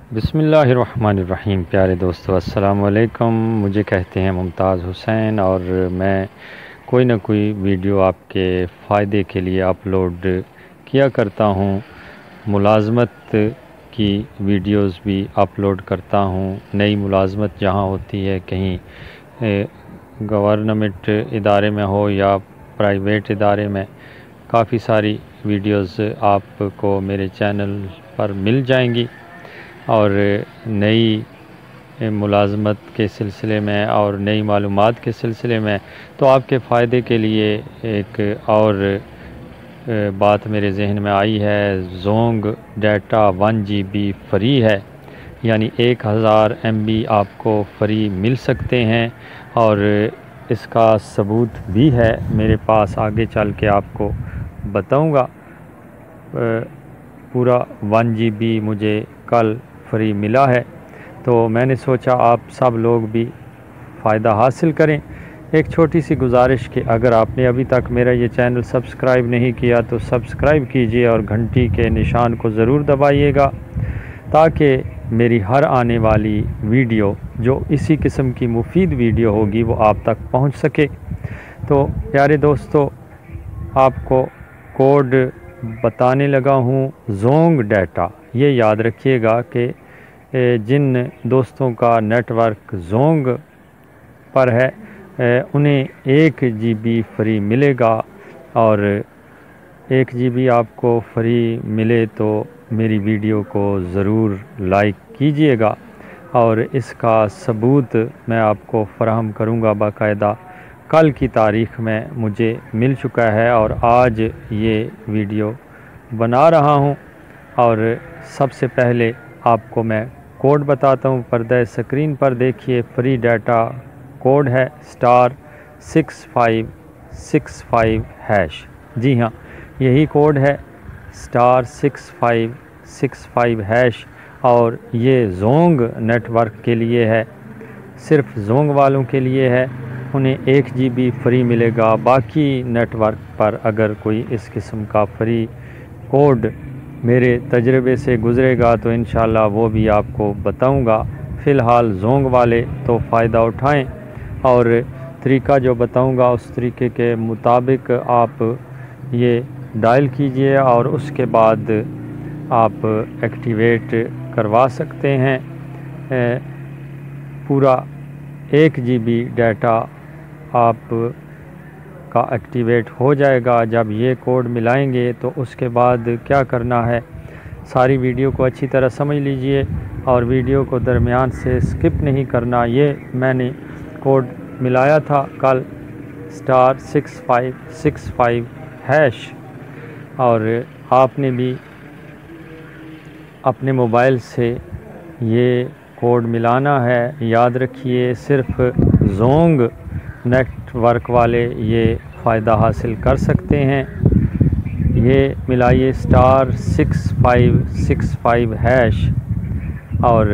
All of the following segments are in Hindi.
बिस्मिल्लाहिर्रहमानिर्रहीम। प्यारे दोस्तों, अस्सलाम वालेकुम। मुझे कहते हैं मुमताज़ हुसैन और मैं कोई ना कोई वीडियो आपके फ़ायदे के लिए अपलोड किया करता हूँ। मुलाज़मत की वीडियोस भी अपलोड करता हूँ। नई मुलाज़मत जहाँ होती है, कहीं गवर्नमेंट इदारे में हो या प्राइवेट इदारे में, काफ़ी सारी वीडियोस आपको मेरे चैनल पर मिल जाएंगी। और नई मुलाज़मत के सिलसिले में और नई मालूमात के सिलसिले में तो आपके फ़ायदे के लिए एक और बात मेरे जहन में आई है। जोंग डाटा 1 GB फ्री है, यानी 1000 MB आपको फ्री मिल सकते हैं। और इसका सबूत भी है मेरे पास, आगे चल के आपको बताऊंगा। पूरा 1 GB मुझे कल फ्री मिला है, तो मैंने सोचा आप सब लोग भी फ़ायदा हासिल करें। एक छोटी सी गुजारिश कि अगर आपने अभी तक मेरा ये चैनल सब्सक्राइब नहीं किया तो सब्सक्राइब कीजिए और घंटी के निशान को ज़रूर दबाइएगा, ताकि मेरी हर आने वाली वीडियो जो इसी किस्म की मुफीद वीडियो होगी वो आप तक पहुंच सके। तो प्यारे दोस्तों, आपको कोड बताने लगा हूँ। जोंग डाटा, ये याद रखिएगा कि जिन दोस्तों का नेटवर्क जोंग पर है उन्हें 1 GB फ्री मिलेगा। और 1 GB आपको फ्री मिले तो मेरी वीडियो को ज़रूर लाइक कीजिएगा, और इसका सबूत मैं आपको फ़राहम करूँगा बाकायदा। कल की तारीख़ में मुझे मिल चुका है और आज ये वीडियो बना रहा हूँ। और सबसे पहले आपको मैं कोड बताता हूँ। पर्दा स्क्रीन पर देखिए, फ्री डाटा कोड है *6565#। जी हाँ, यही कोड है *6565#। और ये जोंग नेटवर्क के लिए है, सिर्फ जोंग वालों के लिए है। उन्हें 1 GB फ्री मिलेगा। बाकी नेटवर्क पर अगर कोई इस किस्म का फ्री कोड मेरे तजर्बे से गुज़रेगा तो इंशाल्लाह वो भी आपको बताऊंगा। फ़िलहाल जोंग वाले तो फ़ायदा उठाएं, और तरीका जो बताऊंगा उस तरीके के मुताबिक आप ये डायल कीजिए और उसके बाद आप एक्टिवेट करवा सकते हैं। पूरा 1 GB डाटा आप का एक्टिवेट हो जाएगा जब ये कोड मिलाएंगे। तो उसके बाद क्या करना है, सारी वीडियो को अच्छी तरह समझ लीजिए और वीडियो को दरमियान से स्किप नहीं करना। ये मैंने कोड मिलाया था कल *6565#। और आपने भी अपने मोबाइल से ये कोड मिलाना है। याद रखिए, सिर्फ जोंग नेटवर्क वाले ये फ़ायदा हासिल कर सकते हैं। ये मिलाइए *6565#। और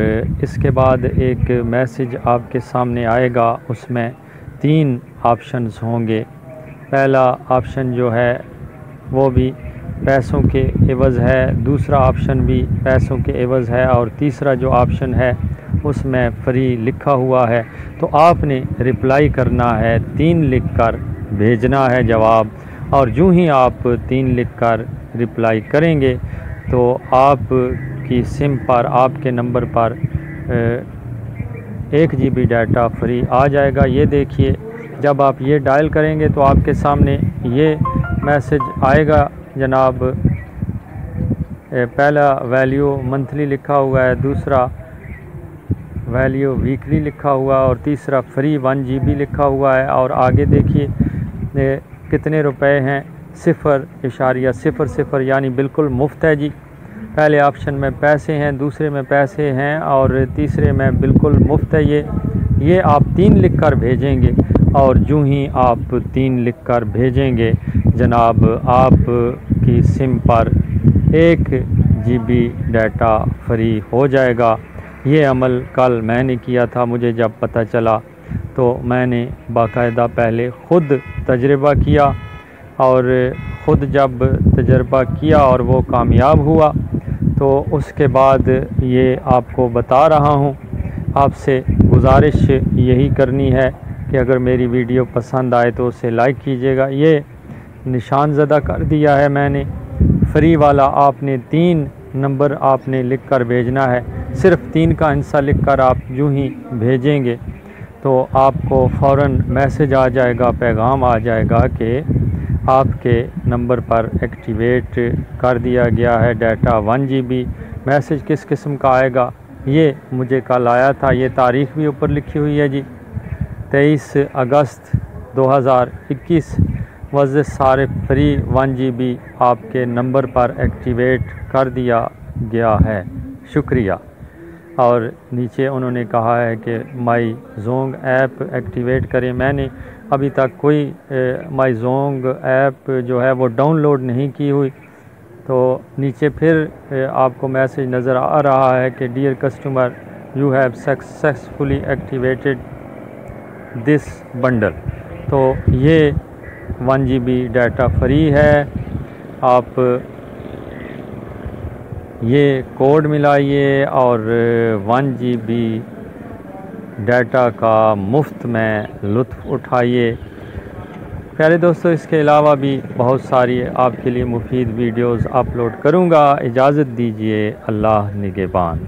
इसके बाद एक मैसेज आपके सामने आएगा, उसमें 3 ऑप्शंस होंगे। पहला ऑप्शन जो है वो भी पैसों के एवज़ है, दूसरा ऑप्शन भी पैसों के एवज़ है, और तीसरा जो ऑप्शन है उसमें फ्री लिखा हुआ है। तो आपने रिप्लाई करना है, 3 लिखकर भेजना है जवाब। और जो ही आप 3 लिखकर रिप्लाई करेंगे तो आपकी सिम पर, आपके नंबर पर 1 GB डाटा फ्री आ जाएगा। ये देखिए, जब आप ये डायल करेंगे तो आपके सामने ये मैसेज आएगा जनाब। पहला वैल्यू मंथली लिखा हुआ है, दूसरा वैल्यू वीकली लिखा हुआ, और तीसरा फ्री 1 GB लिखा हुआ है। और आगे देखिए कितने रुपए हैं, 0.00, यानी बिल्कुल मुफ्त है जी। पहले ऑप्शन में पैसे हैं, दूसरे में पैसे हैं, और तीसरे में बिल्कुल मुफ्त है। ये आप 3 लिखकर भेजेंगे, और जो ही आप 3 लिखकर भेजेंगे जनाब, आपकी सिम पर 1 GB डाटा फ्री हो जाएगा। ये अमल कल मैंने किया था। मुझे जब पता चला तो मैंने बाकायदा पहले ख़ुद तजर्बा किया, और ख़ुद जब तजर्बा किया और वो कामयाब हुआ तो उसके बाद ये आपको बता रहा हूँ। आपसे गुजारिश यही करनी है कि अगर मेरी वीडियो पसंद आए तो उसे लाइक कीजिएगा। ये निशान ज़दा कर दिया है मैंने, फ्री वाला आपने 3 नंबर आपने लिख कर भेजना है। सिर्फ़ 3 का हिस्सा लिख कर आप यूँ ही भेजेंगे तो आपको फ़ौरन मैसेज आ जाएगा, पैगाम आ जाएगा कि आपके नंबर पर एक्टिवेट कर दिया गया है डाटा 1 GB। मैसेज किस किस्म का आएगा ये मुझे कल आया था, ये तारीख़ भी ऊपर लिखी हुई है जी, 23 अगस्त 2021। वज़ सारे फ्री 1 GB आपके नंबर पर एक्टिवेट कर दिया गया है, शुक्रिया। और नीचे उन्होंने कहा है कि माई जोंग ऐप एक्टिवेट करें। मैंने अभी तक कोई माई जोंग ऐप जो है वो डाउनलोड नहीं की हुई। तो नीचे फिर आपको मैसेज नज़र आ रहा है कि dear customer you have successfully activated this bundle. तो ये 1 GB डाटा फ्री है। आप ये कोड मिलाइए और 1 GB डाटा का मुफ्त में लुत्फ़ उठाइए। प्यारे दोस्तों, इसके अलावा भी बहुत सारी आपके लिए मुफीद वीडियोज़ अपलोड करूँगा। इजाज़त दीजिए, अल्लाह निगहबान।